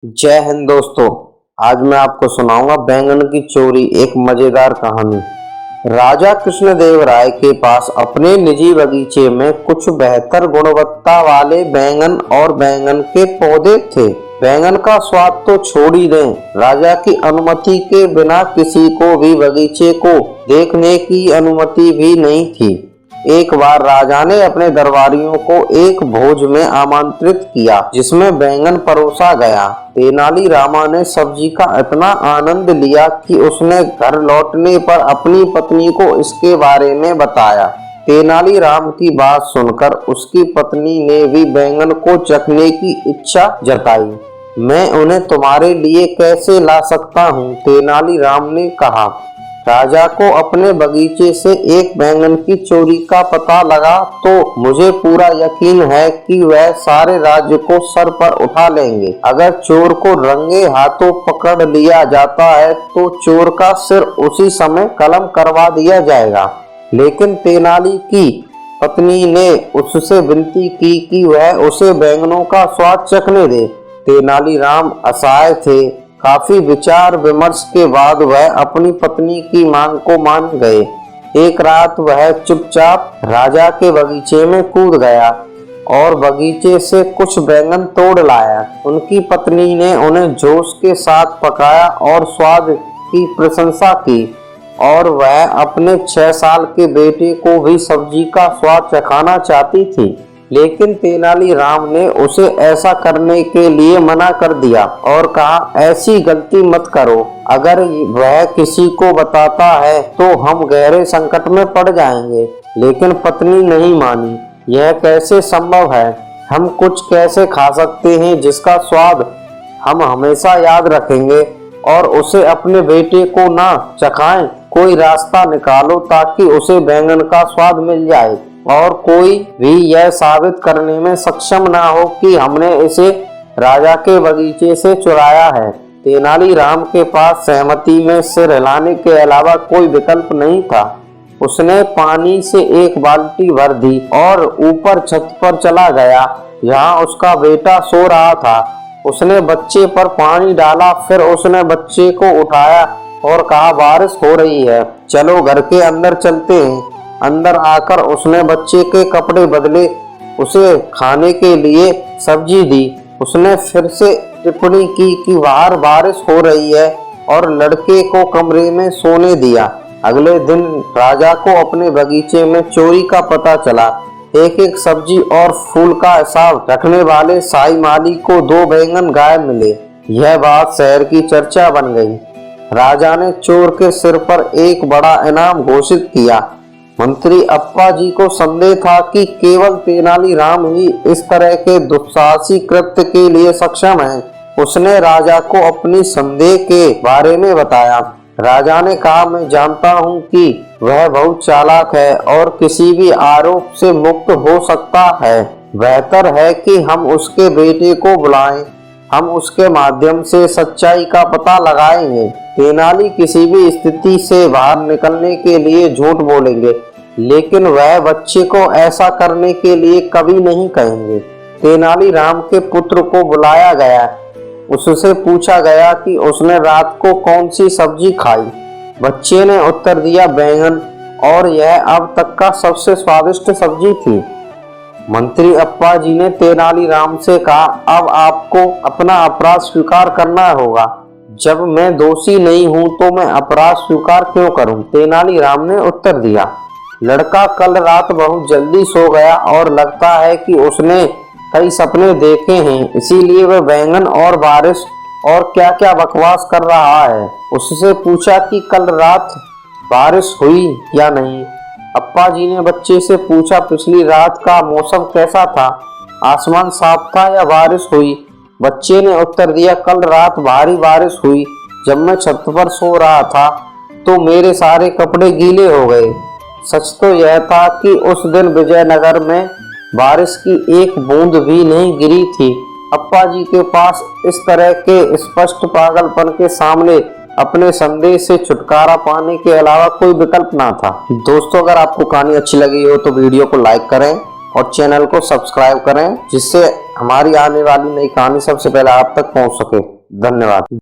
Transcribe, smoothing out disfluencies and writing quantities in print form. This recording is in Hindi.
जय हिंद दोस्तों। आज मैं आपको सुनाऊंगा बैंगन की चोरी, एक मजेदार कहानी। राजा कृष्णदेव राय के पास अपने निजी बगीचे में कुछ बेहतर गुणवत्ता वाले बैंगन और बैंगन के पौधे थे। बैंगन का स्वाद तो छोड़ ही दें, राजा की अनुमति के बिना किसी को भी बगीचे को देखने की अनुमति भी नहीं थी। एक बार राजा ने अपने दरबारियों को एक भोज में आमंत्रित किया, जिसमें बैंगन परोसा गया। तेनालीरामा ने सब्जी का इतना आनंद लिया कि उसने घर लौटने पर अपनी पत्नी को इसके बारे में बताया। तेनालीराम की बात सुनकर उसकी पत्नी ने भी बैंगन को चखने की इच्छा जताई। मैं उन्हें तुम्हारे लिए कैसे ला सकता हूँ, तेनालीराम ने कहा। राजा को अपने बगीचे से एक बैंगन की चोरी का पता लगा तो मुझे पूरा यकीन है कि वह सारे राज्य को सर पर उठा लेंगे। अगर चोर को रंगे हाथों पकड़ लिया जाता है तो चोर का सिर उसी समय कलम करवा दिया जाएगा। लेकिन तेनाली की पत्नी ने उससे विनती की कि वह उसे बैंगनों का स्वाद चखने दे। तेनालीराम असहाय थे। काफी विचार विमर्श के बाद वह अपनी पत्नी की मांग को मान गए। एक रात वह चुपचाप राजा के बगीचे में कूद गया और बगीचे से कुछ बैंगन तोड़ लाया। उनकी पत्नी ने उन्हें जोश के साथ पकाया और स्वाद की प्रशंसा की, और वह अपने 6 साल के बेटे को भी सब्जी का स्वाद चखाना चाहती थी। लेकिन तेनालीराम ने उसे ऐसा करने के लिए मना कर दिया और कहा, ऐसी गलती मत करो। अगर वह किसी को बताता है तो हम गहरे संकट में पड़ जाएंगे। लेकिन पत्नी नहीं मानी। यह कैसे संभव है? हम कुछ कैसे खा सकते हैं जिसका स्वाद हम हमेशा याद रखेंगे और उसे अपने बेटे को ना चखाएं? कोई रास्ता निकालो ताकि उसे बैंगन का स्वाद मिल जाए और कोई भी यह साबित करने में सक्षम ना हो कि हमने इसे राजा के बगीचे से चुराया है। तेनालीराम के पास सहमति में सिर हिलाने के अलावा कोई विकल्प नहीं था। उसने पानी से एक बाल्टी भर दी और ऊपर छत पर चला गया, जहां उसका बेटा सो रहा था। उसने बच्चे पर पानी डाला, फिर उसने बच्चे को उठाया और कहा, बारिश हो रही है, चलो घर के अंदर चलते हैं। अंदर आकर उसने बच्चे के कपड़े बदले, उसे खाने के लिए सब्जी दी। उसने फिर से टिप्पणी की कि बाहर बारिश हो रही है और लड़के को कमरे में सोने दिया। अगले दिन राजा को अपने बगीचे में चोरी का पता चला। एक एक सब्जी और फूल का हिसाब रखने वाले शाही माली को 2 बैंगन गायब मिले। यह बात शहर की चर्चा बन गई। राजा ने चोर के सिर पर एक बड़ा इनाम घोषित किया। मंत्री अप्पा जी को संदेह था कि केवल तेनालीराम ही इस तरह के दुस्साहसी कृत्य के लिए सक्षम है। उसने राजा को अपनी संदेह के बारे में बताया। राजा ने कहा, मैं जानता हूँ कि वह बहुत चालाक है और किसी भी आरोप से मुक्त हो सकता है। बेहतर है कि हम उसके बेटे को बुलाएं। हम उसके माध्यम से सच्चाई का पता लगाएंगे। तेनाली किसी भी स्थिति से बाहर निकलने के लिए झूठ बोलेंगे, लेकिन वह बच्चे को ऐसा करने के लिए कभी नहीं कहेंगे। तेनालीराम के पुत्र को बुलाया गया। उससे पूछा गया कि उसने रात को कौन सी सब्जी खाई। बच्चे ने उत्तर दिया, बैंगन, और यह अब तक का सबसे स्वादिष्ट सब्जी थी। मंत्री अप्पा जी ने तेनालीराम से कहा, अब आपको अपना अपराध स्वीकार करना होगा। जब मैं दोषी नहीं हूं तो मैं अपराध स्वीकार क्यों करूं? तेनालीराम ने उत्तर दिया। लड़का कल रात बहुत जल्दी सो गया और लगता है कि उसने कई सपने देखे हैं, इसीलिए वह बैंगन और बारिश और क्या क्या बकवास कर रहा है। उससे पूछा कि कल रात बारिश हुई या नहीं। अप्पा जी ने बच्चे से पूछा, पिछली रात का मौसम कैसा था? आसमान साफ था या बारिश हुई? बच्चे ने उत्तर दिया, कल रात भारी बारिश हुई। जब मैं छत पर सो रहा था तो मेरे सारे कपड़े गीले हो गए। सच तो यह था कि उस दिन विजयनगर में बारिश की एक बूंद भी नहीं गिरी थी। अप्पा जी के पास इस तरह के स्पष्ट पागलपन के सामने अपने संदेह से छुटकारा पाने के अलावा कोई विकल्प ना था। दोस्तों, अगर आपको कहानी अच्छी लगी हो तो वीडियो को लाइक करें और चैनल को सब्सक्राइब करें, जिससे हमारी आने वाली नई कहानी सबसे पहले आप तक पहुंच सके। धन्यवाद।